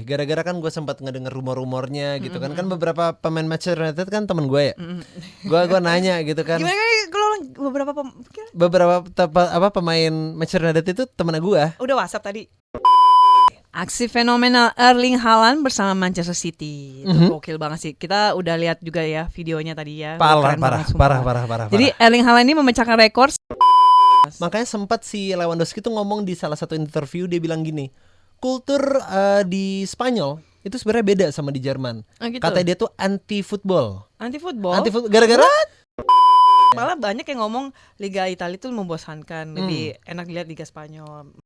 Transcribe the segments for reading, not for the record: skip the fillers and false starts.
Gara-gara kan gue sempat ngedenger rumor-rumornya gitu kan. Kan beberapa pemain Manchester United kan temen gue ya. Gue nanya gitu kan. Gimana kalau Beberapa pemain Manchester United itu temen gue. udah WhatsApp tadi. Aksi fenomenal Erling Haaland bersama Manchester City. Itu gokil banget sih. Kita udah lihat juga ya videonya tadi ya. Keren banget, sumpah. Parah. Jadi Erling Haaland ini memecahkan rekor. Makanya sempat si Lewandowski tuh ngomong di salah satu interview, dia bilang gini, kultur di Spanyol itu sebenarnya beda sama di Jerman. Gitu. Katanya dia tuh anti football. Gara-gara Malah banyak yang ngomong Liga Italia itu membosankan, lebih enak dilihat Liga Spanyol.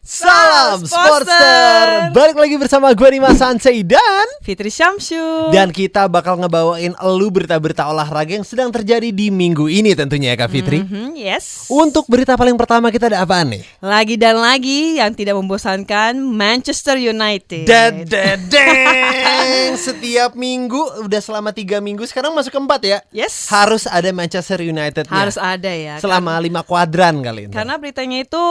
Salam Sportster. Sportster. Balik lagi bersama gue Dimas Sansei dan Fitri Syamsu. Dan kita bakal ngebawain elu berita-berita olahraga yang sedang terjadi di minggu ini tentunya ya Kak Fitri. Yes. Untuk berita paling pertama kita ada apaan nih? Lagi dan lagi yang tidak membosankan, Manchester United. Dadadeng. Setiap minggu udah selama 3 minggu, sekarang masuk ke 4 ya. Yes. Harus ada Manchester United-nya. Harus ada ya. Selama 5 kuadran kali ini. Karena beritanya itu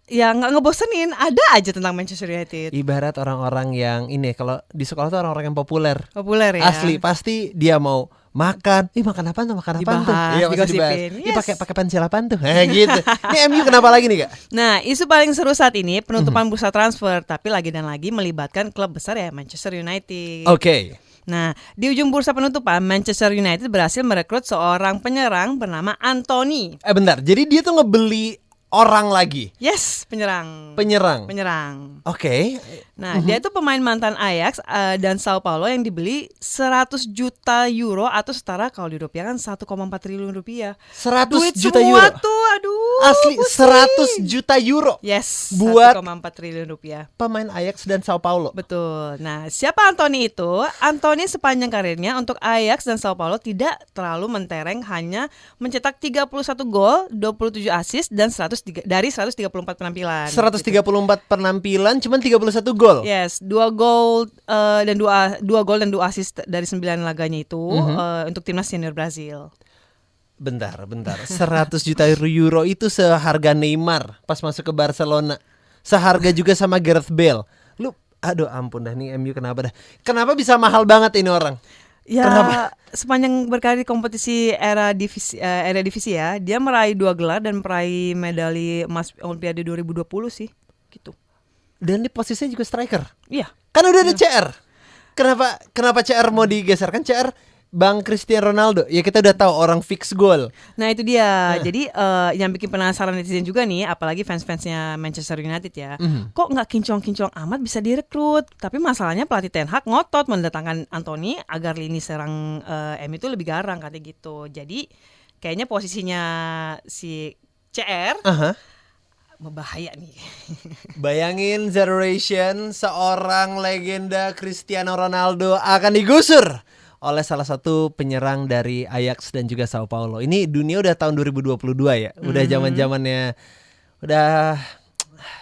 ya nggak ngebosenin, ada aja tentang Manchester United. Ibarat orang-orang yang ini, kalau di sekolah tuh orang-orang yang populer Populer ya. asli, pasti dia mau makan. Makan apaan tuh? Dibahas, Iya, pasti digosipin. dibahas. Yes. Pakai pensil apaan tuh? Gitu. Ini MU kenapa lagi nih, Kak? Nah, isu paling seru saat ini penutupan bursa transfer, tapi lagi dan lagi melibatkan klub besar ya, Manchester United. Oke. Nah, di ujung bursa penutupan, Manchester United berhasil merekrut seorang penyerang bernama Anthony. Bentar. Jadi dia tuh ngebeli orang lagi. Yes, penyerang. Oke. Nah, dia itu pemain mantan Ajax dan Sao Paulo yang dibeli 100 juta euro atau setara kalau dirupiahkan 1,4 triliun rupiah. 100 Duit juta semua euro. tuh, aduh. Asli pusing. 100 juta euro. Yes, buat 1,4 triliun rupiah. Pemain Ajax dan Sao Paulo. Betul. Nah, siapa Anthony itu? Anthony sepanjang karirnya untuk Ajax dan Sao Paulo tidak terlalu mentereng, hanya mencetak 31 gol, 27 assist dan 134 penampilan. 134 penampilan, cuman 31 gol. Yes, 2 gol dan 2 gol dan 2 assist dari 9 laganya itu untuk timnas senior Brazil. Bentar. 100 juta euro itu seharga Neymar pas masuk ke Barcelona. Seharga juga sama Gareth Bale. Lu, aduh ampun dah nih MU kenapa dah? Kenapa bisa mahal banget ini orang? Ya, kenapa? Sepanjang berkarir di kompetisi era divisi ya, dia meraih 2 gelar dan meraih medali emas Olimpiade 2020 sih, gitu. Dan di posisinya juga striker. Iya. Kan udah ada CR. Kenapa CR mau digeser? Kan CR Bang Cristiano Ronaldo. Ya kita udah tahu orang fix gol. Nah itu dia. Jadi yang bikin penasaran netizen juga nih, apalagi fans-fansnya Manchester United ya. Kok nggak kinclong-kinclong amat bisa direkrut? Tapi masalahnya pelatih Ten Hag ngotot mendatangkan Anthony agar lini serang MU itu lebih garang katanya gitu. Jadi kayaknya posisinya si CR berbahaya nih. Bayangin generation seorang legenda Cristiano Ronaldo akan digusur oleh salah satu penyerang dari Ajax dan juga Sao Paulo. Ini dunia udah tahun 2022 ya. Udah zaman-zamannya, gue udah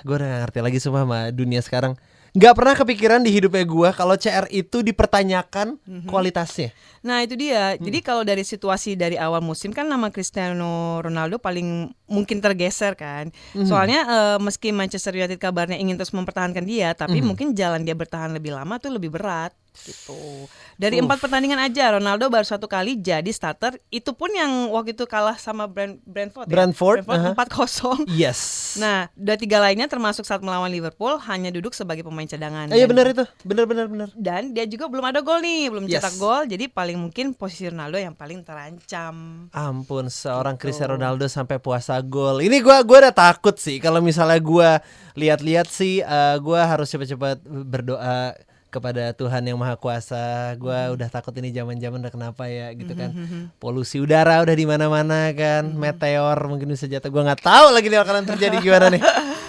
gak ngerti lagi semua sama dunia sekarang. Gak pernah kepikiran di hidupnya gue kalau CR itu dipertanyakan kualitasnya. Nah itu dia. Jadi kalau dari situasi dari awal musim kan nama Cristiano Ronaldo paling mungkin tergeser kan. Soalnya meski Manchester United kabarnya ingin terus mempertahankan dia, tapi mungkin jalan dia bertahan lebih lama tuh lebih berat gitu. Dari 4 pertandingan aja Ronaldo baru 1 kali jadi starter. Itu pun yang waktu itu kalah sama Brentford 4-0. Yes. Nah, udah 3 lainnya termasuk saat melawan Liverpool hanya duduk sebagai pemain cadangan. Iya benar itu. Benar. Dan dia juga belum ada gol nih, belum cetak gol. Jadi paling mungkin posisi Ronaldo yang paling terancam. Ampun, seorang Cristiano Ronaldo sampai puasa gol. Ini gue udah takut sih kalau misalnya gue lihat-lihat sih, gue harus cepat-cepat berdoa kepada Tuhan yang Maha Kuasa. Gue udah takut ini zaman-zaman udah kenapa ya gitu kan. Polusi udara udah di mana-mana kan. Meteor mungkin bisa jatuh. Gue nggak tahu lagi nih bakalan terjadi gimana nih.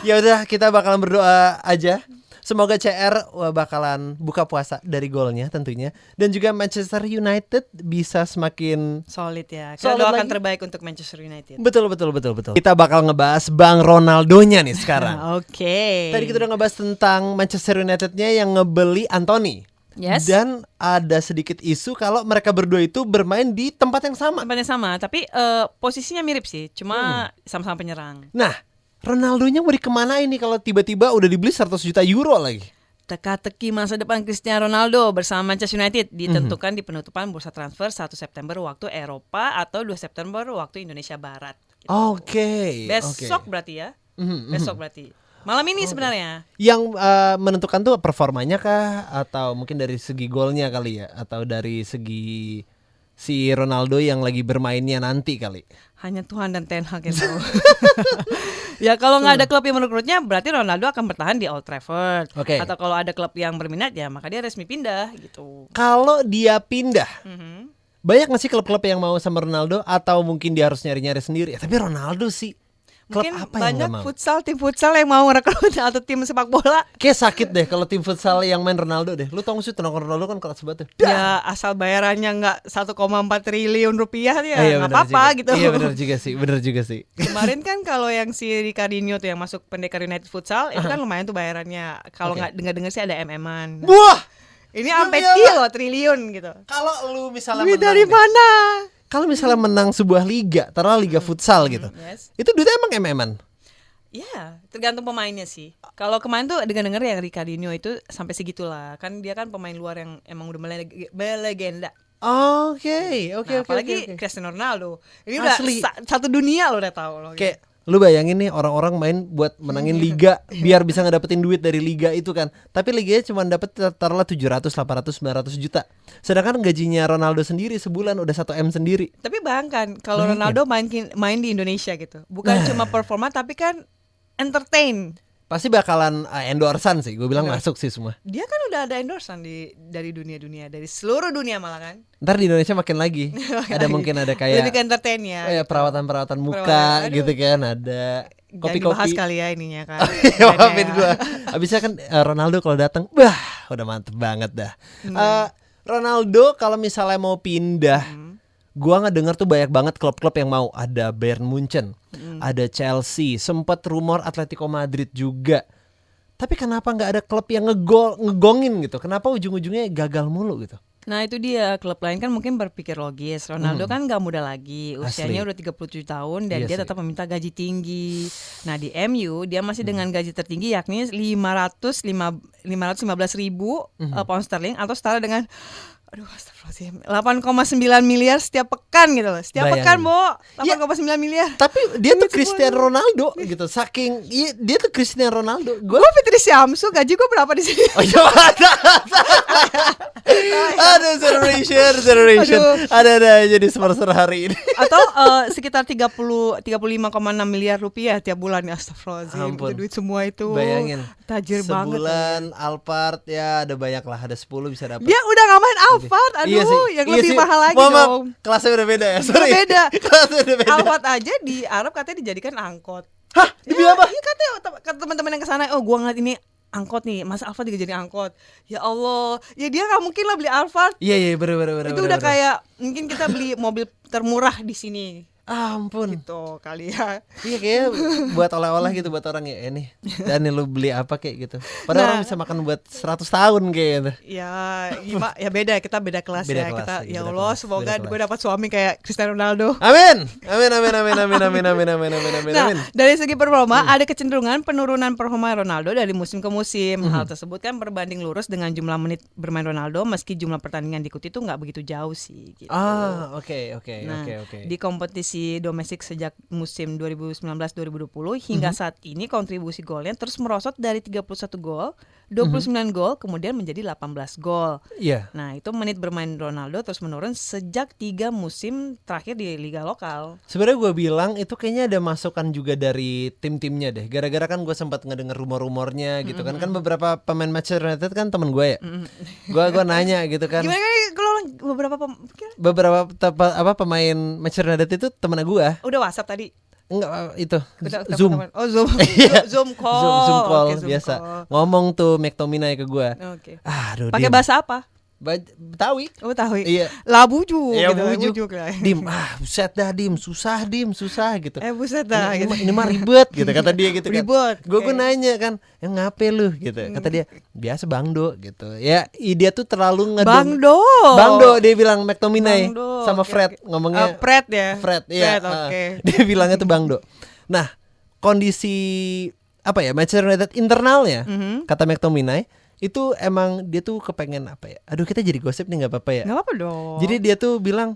Ya udah, kita bakalan berdoa aja. Semoga CR bakalan buka puasa dari golnya tentunya. Dan juga Manchester United bisa semakin solid ya. Kita doakan terbaik untuk Manchester United. Betul. Kita bakal ngebahas Bang Ronaldonya nih sekarang. Oke. Tadi kita udah ngebahas tentang Manchester United-nya yang ngebeli Anthony. Yes. Dan ada sedikit isu kalau mereka berdua itu bermain di tempat yang sama. Tempatnya sama, tapi posisinya mirip sih, cuma sama-sama penyerang. Nah, Ronaldonya mau dikemanain nih kalau tiba-tiba udah dibeli 100 juta euro lagi? Teka-teki masa depan Cristiano Ronaldo bersama Manchester United ditentukan di penutupan bursa transfer 1 September waktu Eropa atau 2 September waktu Indonesia Barat. Gitu. Oke. Besok berarti ya? Besok berarti. Malam ini sebenarnya. Yang menentukan tuh performanya kah? Atau mungkin dari segi golnya kali ya? Atau dari segi si Ronaldo yang lagi bermainnya nanti kali? Hanya Tuhan dan Ten Hag yang tahu. Ya kalau nggak ada klub yang merekrutnya, berarti Ronaldo akan bertahan di Old Trafford. Oke. Atau kalau ada klub yang berminat, ya maka dia resmi pindah gitu. Kalau dia pindah, banyak nggak sih klub-klub yang mau sama Ronaldo? Atau mungkin dia harus nyari-nyari sendiri? Ya, tapi Ronaldo sih. Klub Mungkin apa yang banyak nggak mau? tim futsal yang mau merekrut atau tim sepak bola. Kayak sakit deh kalau tim futsal yang main Ronaldo deh. Lu tau gak sih tenang Ronaldo kan kelas banget tuh. Ya asal bayarannya nggak 1,4 triliun rupiah ya nggak bener apa-apa juga. gitu. Iya bener juga sih. Kemarin kan kalau yang si Ricardinho tuh yang masuk Pendekar United Futsal itu kan lumayan tuh bayarannya. Kalau nggak dengar-dengar sih ada MM-an. Wah, Ini sampai triliun gitu. kalau lu misalnya Duit menang dari nih. mana? Kalau misalnya menang sebuah liga, taruhlah liga futsal gitu. Yes. Itu duitnya emang MM-an. Ya, tergantung pemainnya sih. Kalau kemarin tuh dengar-dengar yang Ricardinho itu sampai segitulah. Kan dia kan pemain luar yang emang udah melegenda. Oke. Apalagi Cristiano Ronaldo. Ini Asli. udah satu dunia lo udah tahu loh. Kayak lu bayangin nih orang-orang main buat menangin liga biar bisa ngedapetin duit dari liga itu kan. Tapi liganya cuma dapet taruhlah 700, 800, 900 juta. Sedangkan gajinya Ronaldo sendiri sebulan udah 1 M sendiri. Tapi bayangkan kalau Ronaldo main di Indonesia gitu. Bukan cuma performa tapi kan entertain. Pasti bakalan endorsean sih. Gue bilang masuk sih semua. Dia kan udah ada endorsean dari dunia-dunia, dari seluruh dunia malah kan. Ntar di Indonesia makin lagi. Ada mungkin ada kayak lebih ke entertain ya. kayak perawatan muka Perawatan, gitu kan. Ada Jangan dibahas kopi-kopi. kali ya ininya kan. Ya, maafin gue. Abisnya kan Ronaldo kalau datang, udah mantep banget dah. Ronaldo kalau misalnya mau pindah, gua ngedenger tuh banyak banget klub-klub yang mau. Ada Bayern Munchen, ada Chelsea, sempat rumor Atletico Madrid juga. Tapi kenapa nggak ada klub yang ngegongin gitu? Kenapa ujung-ujungnya gagal mulu gitu? Nah itu dia, klub lain kan mungkin berpikir logis. Ronaldo kan gak muda lagi, usianya udah 37 tahun dan Iya dia sih. tetap meminta gaji tinggi. Nah di MU dia masih dengan gaji tertinggi yakni 515 ribu pound sterling atau setara dengan astagfirullahaladzim, 8,9 miliar setiap pekan gitu loh. Setiap pekan, Bo. 8,9 miliar. Tapi dia tuh Cristiano Ronaldo gitu. Saking dia tuh Cristiano Ronaldo. Gue Fitri Syamsu, gaji gue berapa di sini? Oh iya, ada generation. Ada aja di sponsor hari ini. Atau sekitar 35,6 miliar rupiah tiap bulan ya. Astagfirullahaladzim. Ampun. Itu duit semua itu. Bayangin. Tajir banget. Sebulan Alphard ya ada banyak lah, ada 10 bisa dapat. Dia udah gak main Alphard. Aduh, yang lebih mahal lagi dong. Kelasnya udah beda ya. Sorry. Beda. Kelasnya udah beda. Alphard aja di Arab katanya dijadikan angkot. Hah? Demi Ya, apa? iya katanya kata teman-teman yang kesana, oh gua ngeliat ini angkot nih, masa Alphard juga jadi angkot. Ya Allah, ya dia gak mungkin lah beli Alphard. Iya bener. Itu udah kayak mungkin kita beli mobil termurah di sini. Ampun. Gitu kali ya. Iya kayak buat oleh-oleh gitu buat orang ya ini. Dan nih lu beli apa kayak gitu. Padahal orang bisa makan buat 100 tahun kayak gitu. Ya, gimana? Ya beda, kita beda kelas Beda ya. kelas, Kita beda ya Allah, kelas, semoga beda kelas. gue dapat suami kayak Cristiano Ronaldo. Amin. Nah, dari segi performa ada kecenderungan penurunan performa Ronaldo dari musim ke musim. Hal tersebut kan berbanding lurus dengan jumlah menit bermain Ronaldo, meski jumlah pertandingan diikuti itu nggak begitu jauh sih. Gitu. Oke. Nah, di kompetisi domestik sejak musim 2019-2020 hingga saat ini kontribusi golnya terus merosot dari 31 gol, 29 gol, kemudian menjadi 18 gol. Iya. Nah, itu menit bermain Ronaldo terus menurun sejak 3 musim terakhir di liga lokal. Sebenarnya gue bilang itu kayaknya ada masukan juga dari tim-timnya deh. Gara-gara kan gue sempat ngedenger rumor-rumornya gitu kan. Kan beberapa pemain Manchester United kan temen gue ya. Gue nanya gitu kan. Gimana kalau Beberapa pemain Manchester United itu temen gue. udah WhatsApp tadi? Enggak itu Udah Zoom. teman-teman. Oh, Zoom. Zoom call. Zoom call Oke, Zoom biasa. call. Ngomong tuh McTominay ke gue. Oke. Aduh, Pakai dia bahasa apa? Betawi. Oh tahu. Iya. Lah bujuk Iya, gitu. bujuk. Lah. Dim, buset dah Dim, susah gitu. Buset dah Ini, gitu. ini mah ribet gitu kata dia gitu kan. Ribet. Gue nanya kan, yang ngapain lu gitu. Kata dia, biasa Bangdo gitu. Ya, dia tuh terlalu Bangdo dia bilang McTominay Bangdo. sama Fred ngomongnya. Fred ya. Fred, iya. Oke. Dia bilangnya tuh Bangdo. Nah, kondisi apa ya? Manchester United internalnya kata McTominay itu emang dia tuh kepengen apa ya? Aduh, kita jadi gosip nih, nggak apa-apa ya? Nggak apa dong. Jadi dia tuh bilang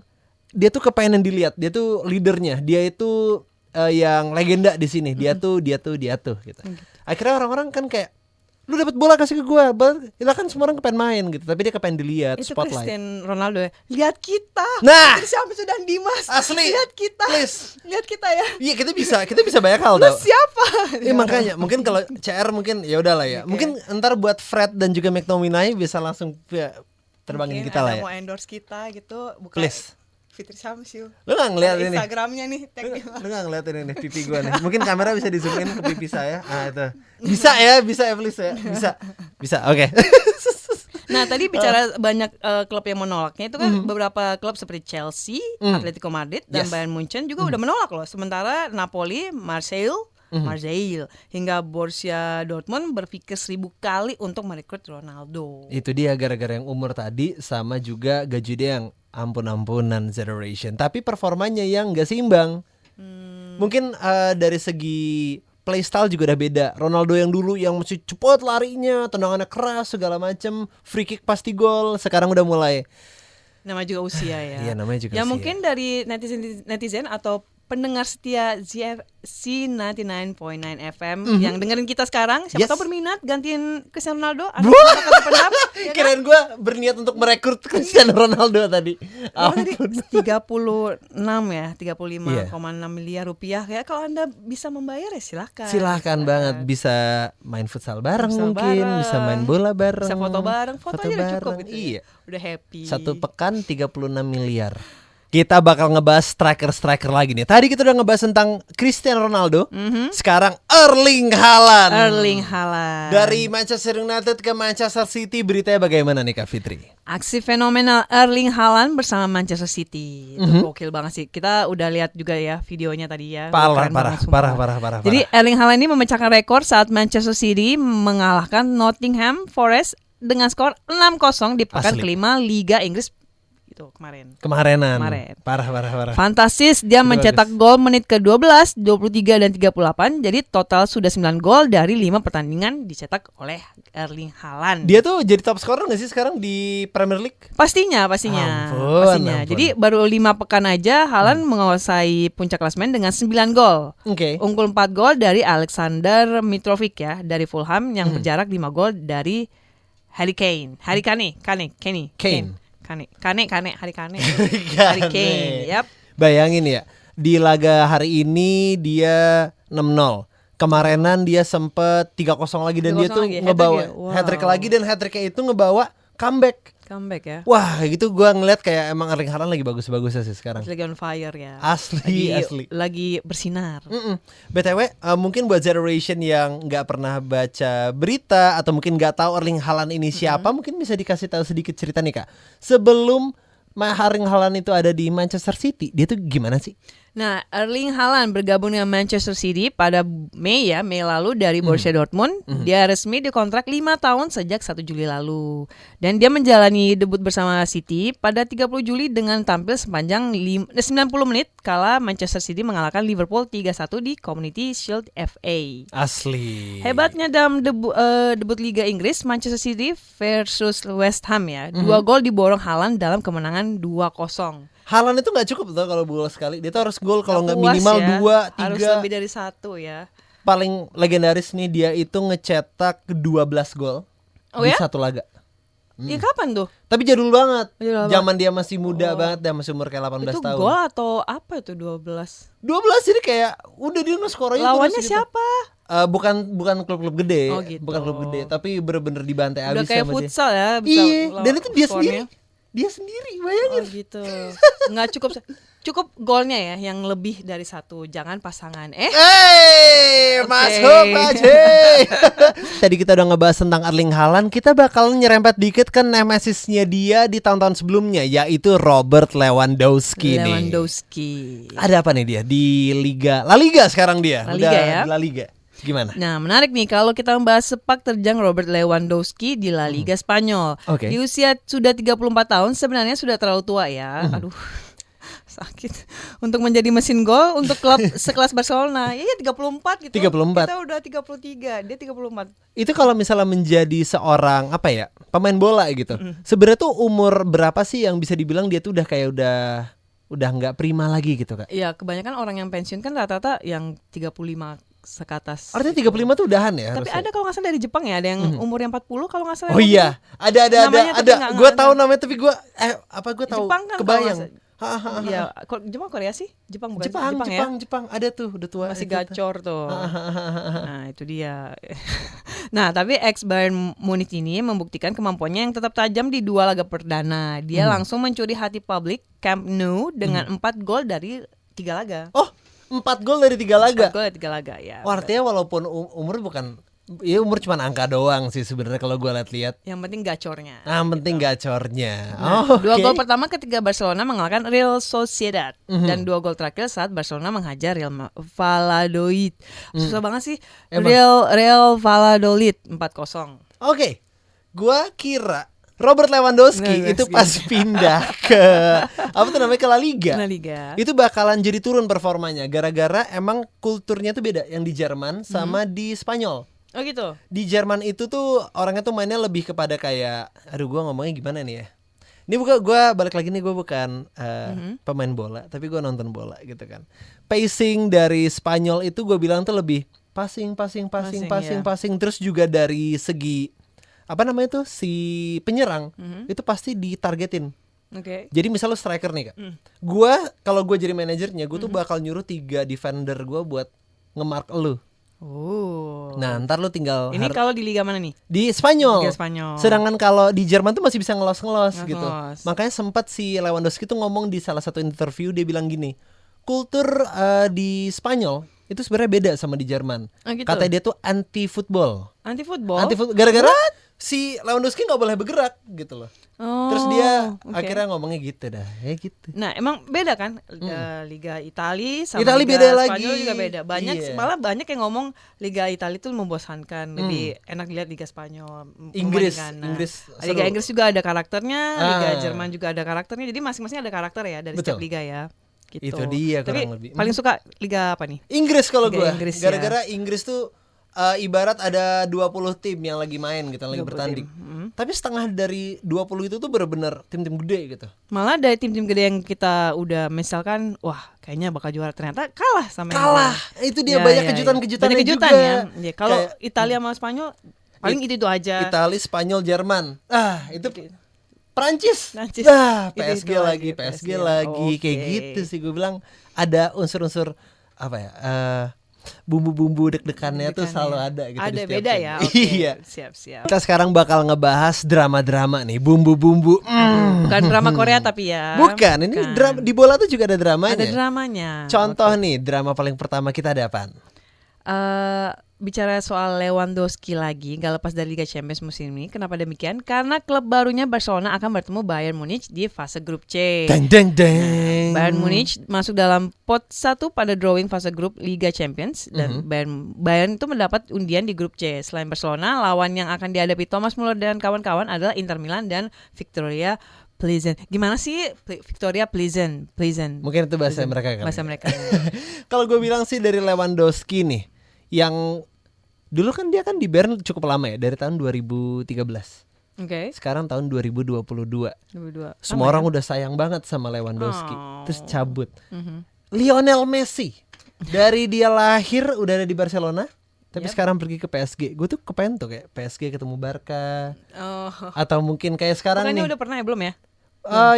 dia tuh kepengen dilihat, dia tuh leadernya, dia itu yang legenda di sini, dia tuh gitu. Akhirnya orang-orang kan kayak, lu dapat bola kasih ke gua, kita kan semua orang kepengen main gitu, tapi dia kepengen dilihat, itu spotlight. Cristiano Ronaldo ya. Lihat kita. Nah, siapa sudah Dimas? asli. Lihat kita. Please. Lihat kita ya. Iya, kita bisa banyak hal Lu tau. siapa? Iya makanya mungkin kalau CR mungkin ya udahlah ya. Okay. Mungkin ntar buat Fred dan juga McTominay bisa langsung ya, terbangin Mungkin kita lah ada ya. mau endorse kita gitu, bukan Please. Fitri Syamsiu. Lu gak ngeliat Ada ini? Instagramnya nih, tag Lu gak ngeliat ini pipi gua nih. Mungkin kamera bisa di zoom in ke pipi saya. Itu bisa ya please ya. Bisa oke. Nah tadi bicara banyak klub yang menolaknya itu kan beberapa klub seperti Chelsea, Atletico Madrid dan Bayern Munchen juga udah menolak loh. Sementara Napoli, Marseille hingga Borussia Dortmund berpikir 1000 kali untuk merekrut Ronaldo. Itu dia gara-gara yang umur tadi sama juga gaji dia yang ampun-ampunan generation. Tapi performanya yang gak seimbang. Mungkin dari segi playstyle juga udah beda. Ronaldo yang dulu yang masih cepat larinya, tendangannya keras segala macem, free kick pasti gol. Sekarang udah mulai. Nama juga usia ya. Iya namanya juga ya usia. mungkin dari netizen atau pendengar setia ZFC 99.9 FM yang dengerin kita sekarang, siapa tahu berminat gantiin Cristiano Ronaldo. Ada pendapat? Ya kan? Kirain gue berniat untuk merekrut Cristiano Ronaldo tadi. Ampun. 36 ya, 35,6 miliar rupiah ya. Kalau Anda bisa membayar ya silakan. Silakan banget, bisa main futsal bareng mungkin, bisa main bola bareng. Bisa foto bareng, foto aja udah cukup gitu. Iya. Udah happy. Satu pekan 36 miliar. Kita bakal ngebahas striker lagi nih. Tadi kita udah ngebahas tentang Cristiano Ronaldo. Sekarang Erling Haaland. Dari Manchester United ke Manchester City, beritanya bagaimana nih Kak Fitri? Aksi fenomenal Erling Haaland bersama Manchester City. Itu gokil banget sih. Kita udah lihat juga ya videonya tadi ya. Parah. Jadi Erling Haaland ini memecahkan rekor saat Manchester City mengalahkan Nottingham Forest dengan skor 6-0 di pekan kelima Liga Inggris. Kemarin. Parah. Fantastis, dia mencetak gol menit ke-12, 23 dan 38. Jadi total sudah 9 gol dari 5 pertandingan dicetak oleh Erling Haaland. Dia tuh jadi top scorer gak sih sekarang di Premier League? Pastinya. Ampun. Jadi baru 5 pekan aja Haaland menguasai puncak klasemen dengan 9 gol. Unggul 4 gol dari Alexander Mitrovic ya dari Fulham yang berjarak 5 gol dari Harry Kane. Kane. Yap. Bayangin ya, di laga hari ini dia 6-0. Kemarinan dia sempet 3-0 lagi dan dia tuh ngebawa hat-trick lagi dan hat-tricknya itu ngebawa comeback ya. Wah, gitu gua ngeliat kayak emang Erling Haaland lagi bagus-bagusnya sih sekarang. Lagi on fire ya. Asli. Lagi bersinar. BTW, mungkin buat generation yang nggak pernah baca berita atau mungkin nggak tahu Erling Haaland ini siapa, mungkin bisa dikasih tahu sedikit cerita nih Kak. Sebelum Erling Haaland itu ada di Manchester City, dia tuh gimana sih? Nah, Erling Haaland bergabung dengan Manchester City pada Mei lalu dari Borussia Dortmund. Dia resmi dikontrak 5 tahun sejak 1 Juli lalu. Dan dia menjalani debut bersama City pada 30 Juli dengan tampil sepanjang 90 menit kala Manchester City mengalahkan Liverpool 3-1 di Community Shield FA. Asli. Hebatnya dalam debut Liga Inggris, Manchester City versus West Ham ya. 2 gol diborong Haaland dalam kemenangan 2-0. Haaland itu gak cukup tuh kalau gol sekali. Dia tuh harus gol kalau gak minimal ya. 2, 3. Harus lebih dari 1 ya. Paling legendaris nih dia itu ngecetak 12 gol di satu laga. Iya kapan tuh? Tapi jadul banget. Zaman dia masih muda banget, dia masih umur kayak 18 tahun. Itu gol atau apa itu 12? 12 jadi kayak udah dia nge-score aja. Lawannya siapa? Bukan klub-klub gede, gitu. Bukan klub gede, tapi bener-bener dibantai abis sama dia. Udah kayak futsal ya, bisa. Iya, dan itu dia sendiri. Dia sendiri, bayangin. Oh gitu. Nggak cukup Cukup golnya ya yang lebih dari satu, jangan pasangan. Mas Oke. Hope aja. Tadi kita udah ngebahas tentang Erling Haaland, kita bakal nyerempet dikit ke nemesisnya dia di tahun-tahun sebelumnya, yaitu Robert Lewandowski nih. Lewandowski. Ada apa nih dia di La Liga sekarang dia? La Liga Udah ya. di La Liga. Gimana? Nah, menarik nih kalau kita membahas sepak terjang Robert Lewandowski di La Liga Spanyol. Oke. Di usia sudah 34 tahun sebenarnya sudah terlalu tua ya. Aduh. Sakit untuk menjadi mesin gol untuk klub sekelas Barcelona. Iya 34 gitu. 34. Kita udah 33, dia 34. Itu kalau misalnya menjadi seorang apa ya, pemain bola gitu. Sebenarnya tuh umur berapa sih yang bisa dibilang dia tuh udah kayak udah nggak prima lagi gitu, Kak? Iya, kebanyakan orang yang pensiun kan rata-rata yang 35 ke atas. Artinya 35 tuh udahan ya Tapi harusnya? ada kalau nggak salah dari Jepang ya, ada yang umur yang 40 kalau nggak salah. Oh iya, ada Namanya tapi nggak Gue ngerti. tahu namanya tapi gue gue tahu Jepang kan kebayang. Iya, Jepang Korea sih? Jepang bukan Jepang, ya? Jepang ada tuh udah tua. Masih itu. gacor tuh. Nah, itu dia. Nah, tapi ex Bayern Munich ini membuktikan kemampuannya yang tetap tajam di 2 laga perdana. Dia langsung mencuri hati publik Camp Nou dengan 4 gol dari 3 laga. Oh, 4 gol dari 3 laga. 4 gol dari 3 laga ya. Oh, artinya walaupun umur bukan, ya umur cuma angka doang sih sebenarnya kalau gue lihat-lihat. Yang penting gacornya. Nah, yang penting gacornya. Nah, 2 oke. gol pertama ketika Barcelona mengalahkan Real Sociedad dan 2 gol terakhir saat Barcelona menghajar Real Valladolid. Susah banget sih. Emang. Real Valladolid 4-0. Oke. Gua kira Robert Lewandowski itu pas pindah ke apa tuh namanya, ke La Liga. La Liga. Itu bakalan jadi turun performanya gara-gara emang kulturnya tuh beda yang di Jerman sama di Spanyol. Oh gitu. Di Jerman itu tuh orangnya tuh mainnya lebih kepada kayak, aduh gua ngomongnya gimana nih ya. Ini gue balik lagi nih, gue bukan pemain bola, tapi gue nonton bola gitu kan. Pacing dari Spanyol itu gue bilang tuh lebih passing. Terus juga dari segi apa namanya tuh si penyerang itu pasti ditargetin. Oke. Jadi misal lu striker nih, Kak. Kalau gue jadi manajernya, gue tuh bakal nyuruh 3 defender gue buat nge-mark lu. Oh. Nah, ntar lu tinggal Ini kalau di liga mana nih? di Spanyol. Liga Spanyol. Sedangkan kalau di Jerman tuh masih bisa ngelos gitu. Ngelos. Makanya sempat si Lewandowski tuh ngomong di salah satu interview, dia bilang gini, kultur di Spanyol itu sebenarnya beda sama di Jerman. Oh, gitu? Katanya dia tuh anti football. Anti football. Gara-gara si Lewandowski nggak boleh bergerak gitu loh. Oh, Terus dia oke. akhirnya ngomongnya gitu dah, ya gitu. Nah, emang beda kan Liga Italia sama Italia Liga beda Spanyol lagi. juga beda. Banyak Iya. malah banyak yang ngomong Liga Italia itu membosankan, lebih enak dilihat Liga Spanyol. Inggris, membandingkan. Inggris Liga seru. Inggris juga ada karakternya, Liga Ah. Jerman juga ada karakternya. Jadi masing-masing ada karakter ya dari Betul. setiap liga ya. Gitu. Itu dia Tapi kurang lebih. paling suka liga apa nih? Inggris kalau Liga gue, Inggris ya. gara-gara Inggris tuh ibarat ada 20 tim yang lagi main gitu, yang lagi 20 bertanding. tim. Tapi setengah dari 20 itu tuh bener-bener tim-tim gede gitu. Malah dari tim-tim gede yang kita udah misalkan, wah kayaknya bakal juara, ternyata kalah sama yang Kalah. lain. Itu dia Ya, banyak ya, kejutan-kejutannya banyak kejutan juga. ya. Ya, kalau Kayak Italia sama Spanyol paling itu aja. Italia, Spanyol, Jerman. Itu Prancis. Prancis. PSG Itu lagi, lagi, PSG PSG. lagi. Kayak Oke. gitu sih gue bilang, ada unsur-unsur apa ya? Bumbu-bumbu deg-degannya tuh selalu ada gitu. Ada di setiap beda tim. ya. Oke. Iya. Siap. Kita sekarang bakal ngebahas drama-drama nih, bumbu-bumbu. Bukan drama Korea tapi ya. Bukan, ini drama di bola tuh juga ada dramanya. Ada dramanya. Contoh nih, drama paling pertama kita ada apaan? Bicara soal Lewandowski lagi, gak lepas dari Liga Champions musim ini. Kenapa demikian? Karena klub barunya Barcelona akan bertemu Bayern Munich di fase grup C. Deng deng deng. Bayern Munich masuk dalam pot 1 pada drawing fase grup Liga Champions dan Bayern itu mendapat undian di grup C. Selain Barcelona, lawan yang akan dihadapi Thomas Muller dan kawan-kawan adalah Inter Milan dan Victoria Pleasant. Gimana sih Victoria Pleasant? Mungkin itu bahasa mereka kan. Bahasa mereka. Kalau gue bilang sih dari Lewandowski nih, yang dulu kan dia kan di Bayern cukup lama ya, dari tahun 2013. Oke. Sekarang tahun 2022. 22. Semua orang udah sayang banget sama Lewandowski. Oh. Terus cabut. Lionel Messi dari dia lahir udah ada di Barcelona, tapi sekarang pergi ke PSG. Gue tuh kepengen tuh kayak PSG ketemu Barca. Oh. Atau mungkin kayak sekarang Bukannya nih udah pernah ya, belum ya?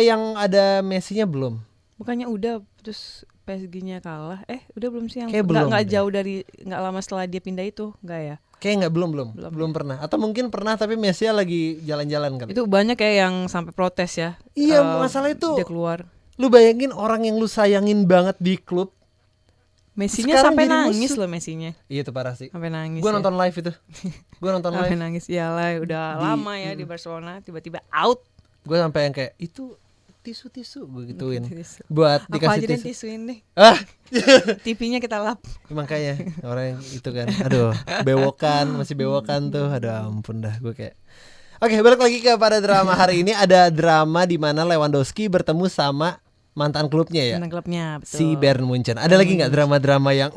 yang ada Messi-nya belum. Bukannya udah, terus PSG-nya kalah. Udah belum sih yang Kayak belum nggak deh. jauh dari, nggak lama setelah dia pindah itu, nggak ya? Kayak nggak belum pernah. Atau mungkin pernah tapi Messi lagi jalan-jalan kan. Itu banyak kayak yang sampai protes ya. Iya, masalah itu Dia keluar. Lu bayangin orang yang lu sayangin banget di klub. Messinya sekarang sampai jadi nangis musuh. loh Messinya. Iya itu parah sih. Sampai nangis. Gue ya. nonton live itu. Gue nonton Sampai live. nangis. Iyalah udah lama ya di Barcelona tiba-tiba out. Gue sampai yang kayak itu tisu gue gituin. Tisu. Buat Apa dikasih aja deh tisu. tisuin deh. Ah, TV-nya kita lap. makanya orang yang itu kan. Aduh, masih bewokan tuh. Aduh ampun dah gue kayak. Oke, balik lagi kepada drama hari ini. Ada drama di mana Lewandowski bertemu sama mantan klubnya ya. Tentang klubnya, betul. Si Bayern Munchen. Ada lagi nggak drama-drama yang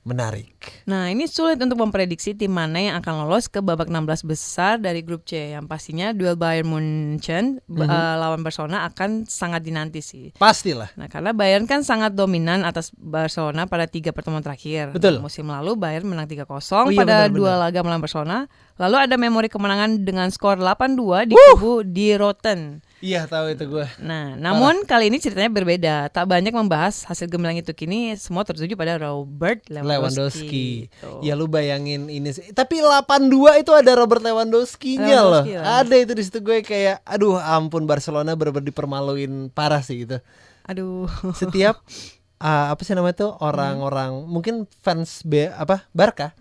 menarik? Nah, ini sulit untuk memprediksi tim mana yang akan lolos ke babak 16 besar dari grup C. Yang pastinya duel Bayern Munchen lawan Barcelona akan sangat dinanti sih. Pastilah. Nah, karena Bayern kan sangat dominan atas Barcelona pada 3 pertemuan terakhir. Betul. Musim lalu Bayern menang 3-0 Oh iya, pada benar-benar. 2 laga melawan Barcelona. Lalu ada memori kemenangan dengan skor 8-2 di kubu di Rotten. Iya tahu itu gue. Nah, namun kali ini ceritanya berbeda. Tak banyak membahas hasil gemilang itu, kini semua tertuju pada Robert Lewandowski. Tuh. Ya lu bayangin ini sih. Tapi 82 itu ada Robert Lewandowski-nya loh. Lewandowski lah. Ada itu di situ gue kayak aduh ampun Barcelona bener-bener dipermaluin parah sih gitu. Aduh. Setiap apa sih namanya tuh orang-orang mungkin fans Barca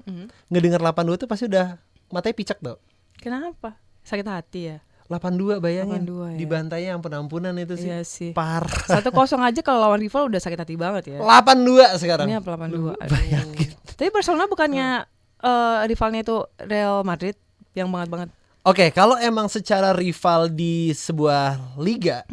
ngedenger 82 tuh pasti udah matanya picak tuh. Kenapa? Sakit hati ya? 82 bayangin 82 ya. dibantainya ampun-ampunan itu sih. Iya sih. Parah. 1-0 aja kalau lawan rival udah sakit hati banget ya. 82 sekarang. Ini apa 82? Aduh. Bayangin. Tapi Barcelona bukannya rivalnya itu Real Madrid yang banget-banget. Oke, kalau emang secara rival di sebuah liga,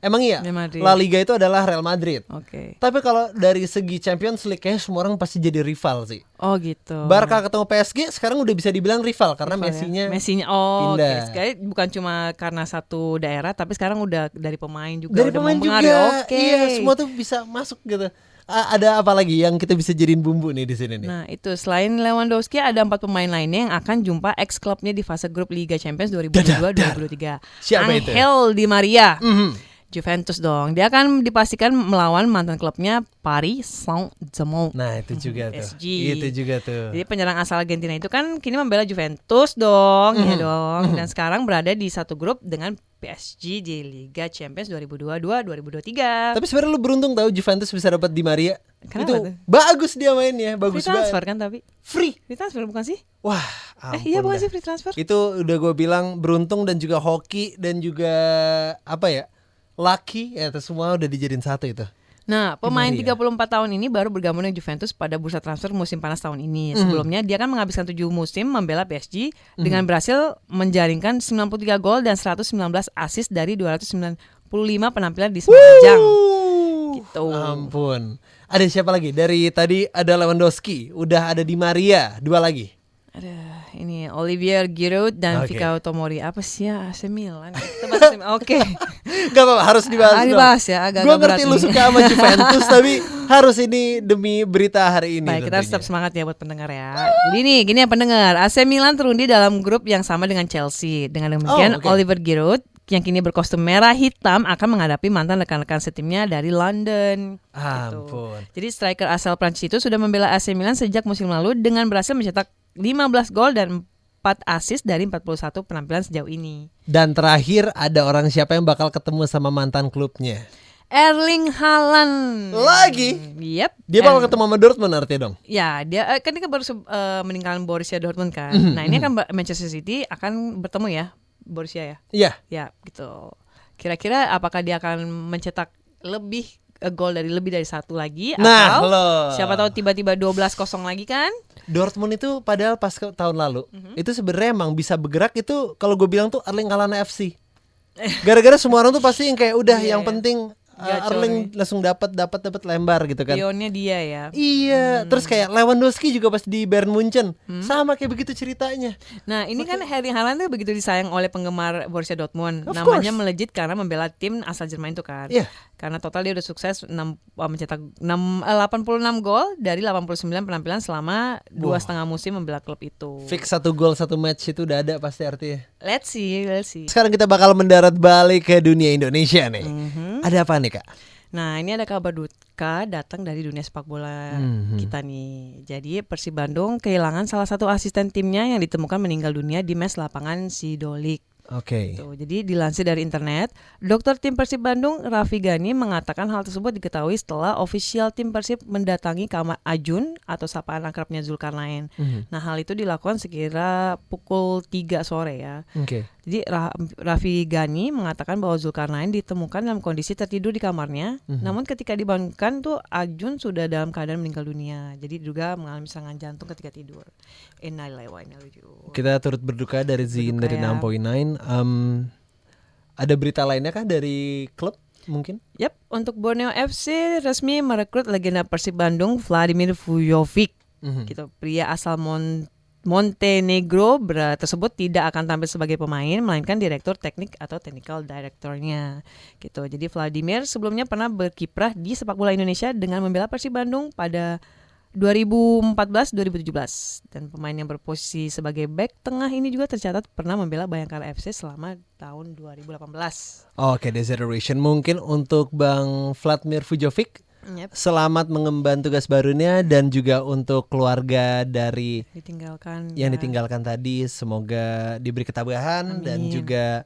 emang iya, Real Madrid. La Liga itu adalah Real Madrid. Oke. Tapi kalau dari segi Champions League, kayaknya semua orang pasti jadi rival sih. Oh gitu. Barca ketemu PSG sekarang udah bisa dibilang rival karena Rival ya. Messinya oh oke. pindah. Sekali bukan cuma karena satu daerah, tapi sekarang udah dari pemain juga. dari udah pemain mempengaruhi. juga. Oke. Iya, semua tuh bisa masuk gitu. Ada apa lagi yang kita bisa jadiin bumbu nih di sini nih? Nah itu selain Lewandowski ada 4 pemain lainnya yang akan jumpa ex-klubnya di fase grup Liga Champions 2022-2023. Siapa itu? Angel Di Maria. Mhm. Juventus dong. Dia akan dipastikan melawan mantan klubnya Paris Saint-Germain. Nah itu juga tuh. PSG. Itu juga tuh. Jadi penyerang asal Argentina itu kan kini membela Juventus dong, ya dong. Dan sekarang berada di satu grup dengan PSG di Liga Champions 2022-2023. Tapi sebenarnya lu beruntung tahu Juventus bisa dapat Di Maria. Kenapa Itu tuh? bagus dia mainnya, bagus Free transfer banget. kan tapi? Free. Free transfer bukan sih? Wah, ampun Iya bukan dah. sih free transfer? Itu udah gue bilang beruntung dan juga hoki dan juga apa ya? Lucky ya itu semua udah dijadiin satu itu. Nah, pemain Di Maria. 34 tahun ini baru bergabung dengan Juventus pada bursa transfer musim panas tahun ini. Sebelumnya dia kan menghabiskan 7 musim membela PSG dengan berhasil menjaringkan 93 gol dan 119 assist dari 295 penampilan di semua ajang. Gitu. Ampun. Ada siapa lagi? Dari tadi ada Lewandowski, udah ada Di Maria, 2 lagi. Ada ini Olivier Giroud dan Oke. Fikao Tomori. Apa sih ya AC Milan? Kita bahas AC Milan. Oke. Gak apa-apa, harus dibahas dong. Dibahas ya, agak Gue berat ngerti lu nih. suka sama Juventus tapi harus ini demi berita hari ini. Baik, kita harus tentunya. tetap semangat ya buat pendengar ya. Jadi nih, gini ya pendengar, AC Milan terundi dalam grup yang sama dengan Chelsea. Dengan demikian, Oh, oke. Oliver Giroud yang kini berkostum merah hitam akan menghadapi mantan rekan-rekan setimnya dari London. Ampun. Jadi striker asal Prancis itu sudah membela AC Milan sejak musim lalu dengan berhasil mencetak 15 gol dan 4 assist dari 41 penampilan sejauh ini. Dan terakhir ada orang siapa yang bakal ketemu sama mantan klubnya? Erling Haaland. Lagi? Yep. Dia bakal ketemu sama Dortmund artinya dong? Ya, dia kan ini kan baru meninggalkan Borussia Dortmund kan. Nah, ini kan Manchester City akan bertemu ya, Borussia ya. Iya. Ya, gitu. Kira-kira apakah dia akan mencetak lebih gol dari lebih dari satu lagi Nah, atau loh. siapa tahu tiba-tiba 12-0 lagi kan? Dortmund itu padahal pas tahun lalu itu sebenarnya emang bisa bergerak itu kalau gue bilang tuh Erling Haaland FC. Gara-gara semua orang tuh pasti yang kayak udah Iya, yang iya. penting Gacor Erling langsung dapat lembar gitu kan. Pionnya dia ya. Iya, terus kayak Lewandowski juga pas di Bayern Munchen sama kayak begitu ceritanya. Nah, ini kan Erling Haaland tuh begitu disayang oleh penggemar Borussia Dortmund. Of Namanya course. melejit karena membela tim asal Jerman itu kan. Iya. Karena total dia udah sukses mencetak 86 gol dari 89 penampilan selama 2,5 musim membela klub itu. Fix 1 gol 1 match itu udah ada pasti artinya. Let's see. Sekarang kita bakal mendarat balik ke dunia Indonesia nih. Ada apa nih Kak? Nah, ini ada kabar duka datang dari dunia sepak bola kita nih. Jadi Persib Bandung kehilangan salah satu asisten timnya yang ditemukan meninggal dunia di mes lapangan Sidolik. Oke. Tuh, jadi dilansir dari internet, Dokter Tim Persib Bandung Raffi Gani mengatakan hal tersebut diketahui setelah ofisial tim Persib mendatangi kamar Ajun atau sapaan akrabnya Zulkarnain. Nah, hal itu dilakukan sekira pukul 3 sore ya. Oke. Jadi Raffi Gani mengatakan bahwa Zulkarnain ditemukan dalam kondisi tertidur di kamarnya. Namun ketika dibangunkan tuh Ajun sudah dalam keadaan meninggal dunia. Jadi juga mengalami serangan jantung ketika tidur. Innalillahi wa inna ilaihi raji'un. Kita turut berduka dari Zin Berduka dari ya. 6.9. Ada berita lainnya kah dari klub mungkin? Yap, untuk Borneo FC resmi merekrut legenda Persib Bandung Vladimir Vujovic. Gitu, pria asal Montenegro tersebut tidak akan tampil sebagai pemain, melainkan direktur teknik atau technical directornya. Gitu. Jadi Vladimir sebelumnya pernah berkiprah di sepak bola Indonesia dengan membela Persib Bandung pada 2014-2017 dan pemain yang berposisi sebagai bek tengah ini juga tercatat pernah membela Bayangkara FC selama tahun 2018. Oke, Desederation mungkin untuk Bang Vladimir Vujovic. Yep. Selamat mengemban tugas barunya dan juga untuk keluarga dari yang ditinggalkan tadi, semoga diberi ketabahan. Amin. Dan juga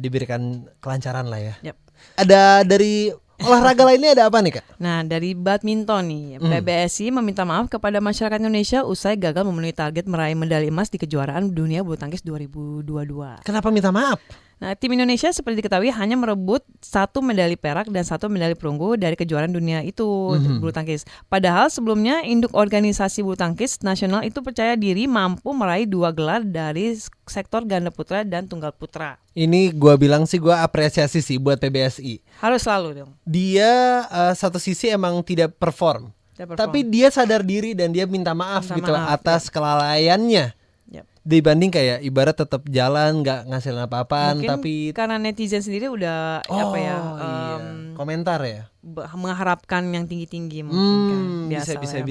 diberikan kelancaran lah ya. Yep. Ada dari olahraga lainnya ada apa nih Kak? Nah, dari badminton nih, PBSI meminta maaf kepada masyarakat Indonesia usai gagal memenuhi target meraih medali emas di kejuaraan dunia bulu tangkis 2022. Kenapa minta maaf? Nah, tim Indonesia seperti diketahui hanya merebut 1 medali perak dan 1 medali perunggu dari kejuaraan dunia itu bulu tangkis. Padahal sebelumnya induk organisasi bulu tangkis nasional itu percaya diri mampu meraih 2 gelar dari sektor ganda putra dan tunggal putra. Ini gue bilang sih gue apresiasi sih buat PBSI. Harus selalu dong. Dia satu sisi emang tidak perform. Tapi dia sadar diri dan dia minta maaf atas kelalaiannya. Dibanding kayak ibarat tetap jalan nggak ngasilin apa-apaan. Mungkin tapi karena netizen sendiri udah komentar ya mengharapkan yang tinggi-tinggi mungkin kan.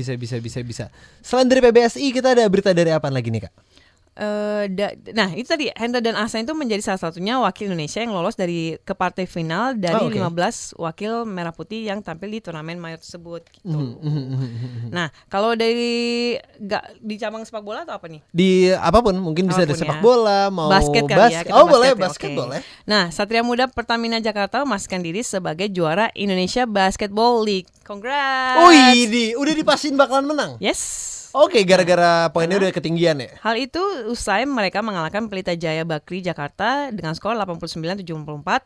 Bisa. Selain dari PBSI kita ada berita dari apa lagi nih Kak? Nah itu tadi Hendra dan Ahsan itu menjadi salah satunya wakil Indonesia yang lolos ke partai final dari 15 wakil merah putih yang tampil di turnamen mayor tersebut gitu. Nah kalau di cabang sepak bola atau apa nih? Di apapun mungkin bisa dari sepak bola mau basket kali ya. Basket boleh. Nah Satria Muda Pertamina Jakarta memastikan diri sebagai juara Indonesia Basketball League. Congrats. Oh ini udah dipastikan bakalan menang. Yes. Oke, gara-gara poinnya udah ketinggian ya. Hal itu usai mereka mengalahkan Pelita Jaya Bakri Jakarta dengan skor 89-74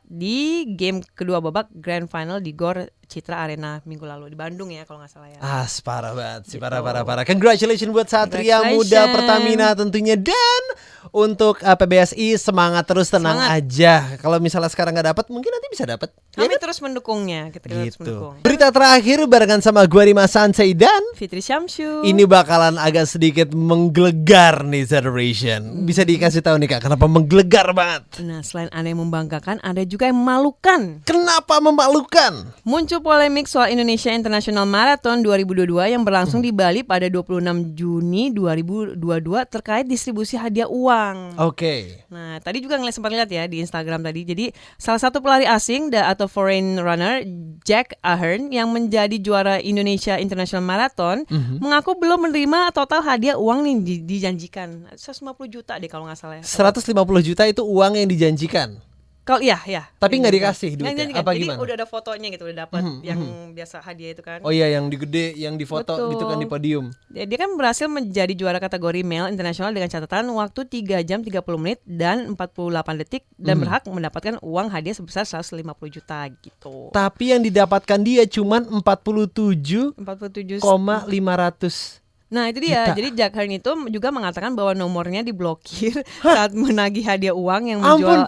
di game kedua babak Grand Final di GOR Citra Arena minggu lalu di Bandung ya kalau nggak salah ya. Parah banget sih, parah. Congratulations buat Satria Muda Pertamina tentunya, dan untuk PBSI semangat terus, tenang aja. Kalau misalnya sekarang nggak dapat, mungkin nanti bisa dapat. Kami terus mendukungnya, kita terus mendukung. Berita terakhir barengan sama gua Rima Sansei dan Fitri Syamsu. Ini bakalan agak sedikit menggelegar nih Generation. Bisa dikasih tahu nih Kak, kenapa menggelegar banget? Nah, selain ada yang membanggakan, ada juga yang memalukan. Kenapa memalukan? Muncul polemik soal Indonesia International Marathon 2022 yang berlangsung di Bali pada 26 Juni 2022 terkait distribusi hadiah uang. Oke. Nah, tadi juga sempat lihat ya di Instagram tadi. Jadi, salah satu pelari asing atau foreign runner, Jack Ahern yang menjadi juara Indonesia International Marathon mengaku belum menerima total hadiah uang yang dijanjikan. 150 juta deh kalau nggak salah ya. 150 juta itu uang yang dijanjikan. Kalau iya. Tapi nggak dikasih duitnya. Apa Jadi gimana? udah ada fotonya gitu, udah dapat yang biasa hadiah itu kan. Oh iya, yang digede, yang difoto gitu kan di podium. Dia kan berhasil menjadi juara kategori male internasional dengan catatan waktu 3 jam 30 menit dan 48 detik dan berhak mendapatkan uang hadiah sebesar 150 juta gitu. Tapi yang didapatkan dia cuman 47,500. Nah itu dia, jadi Jack Ahern itu juga mengatakan bahwa nomornya diblokir saat menagih hadiah uang yang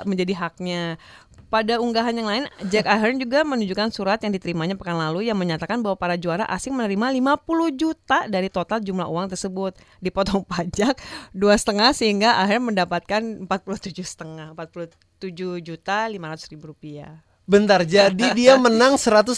menjadi haknya. Pada unggahan yang lain, Jack Ahern juga menunjukkan surat yang diterimanya pekan lalu yang menyatakan bahwa para juara asing menerima 50 juta dari total jumlah uang tersebut. Dipotong pajak 2,5 sehingga Ahern mendapatkan 47,5 rupiah. Bentar, jadi dia menang 150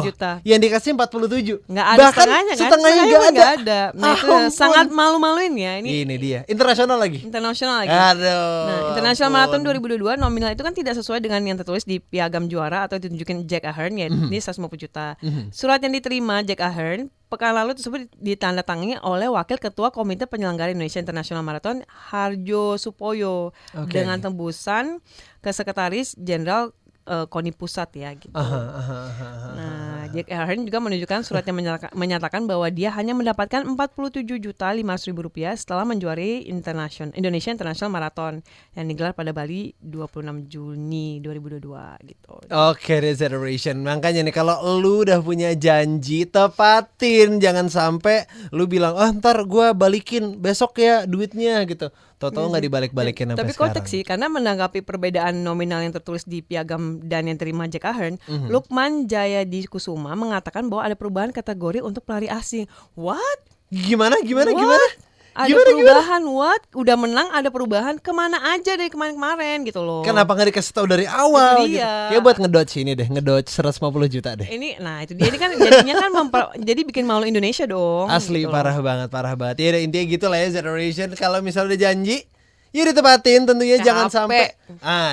juta. Yang dikasih 47. Nggak ada bahkan setengahnya nggak ada. Nah itu sangat malu-maluin ya. Ini dia, internasional lagi. Aduh. Nah, International Marathon 2022 nominal itu kan tidak sesuai dengan yang tertulis di piagam juara atau ditunjukin Jack Ahern, yaitu 150 juta. Surat yang diterima Jack Ahern pekan lalu tersebut ditandatangani oleh Wakil Ketua Komite Penyelenggara Indonesia International Marathon Harjo Supoyo dengan tembusan ke Sekretaris Jenderal KONI Pusat ya gitu. Nah, Jack Ahern juga menunjukkan surat yang menyatakan bahwa dia hanya mendapatkan Rp47.500.000 setelah menjuarai Indonesia International Marathon yang digelar pada Bali 26 Juni 2022 gitu. Oke, Reservation. Makanya nih kalau lu udah punya janji, tepatin. Jangan sampai lu bilang, ntar gue balikin besok ya duitnya gitu. Tahu-tahu nggak dibalik-balikin sampai tapi sekarang. kocak sih, karena menanggapi perbedaan nominal yang tertulis di piagam dan yang terima Jack Ahern, Lukman Jayadi Kusuma mengatakan bahwa ada perubahan kategori untuk pelari asing. What? Gimana? Ada perubahan, what? Udah menang ada perubahan, kemana aja dari kemarin-kemarin gitu loh. Kenapa nggak dikasih tahu dari awal? Itu Gitu. dia. Ya buat ngedodge ini deh, ngedodge 150 juta deh. Nah itu dia, ini kan jadinya kan jadi bikin malu Indonesia dong. Asli gitu parah banget. Ya intinya gitu lah ya Generation. Kalau misalnya udah janji, ya ditepatin tentunya. PHP.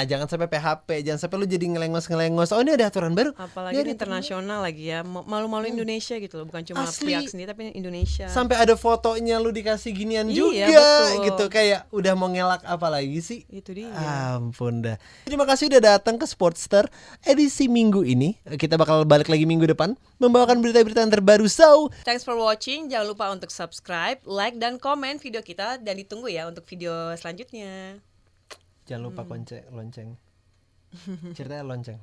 Jangan sampai PHP, jangan sampai lu jadi ngelengos. Oh, ini ada aturan baru. Apalagi ini internasional lagi ya, malu-malu Indonesia gitu loh, bukan cuma Asli. pihak sendiri tapi Indonesia. Sampai ada fotonya lu dikasih ginian Iya, juga betul. gitu. Kayak udah mau ngelak apa lagi sih? Itu dia. Ampun dah. Terima kasih udah datang ke Sportster edisi minggu ini. Kita bakal balik lagi minggu depan membawakan berita-berita yang terbaru. So, Thanks for watching. Jangan lupa untuk subscribe, like, dan komen video kita. Dan ditunggu ya untuk video selanjutnya. jangan lupa lonceng. Ceritanya lonceng.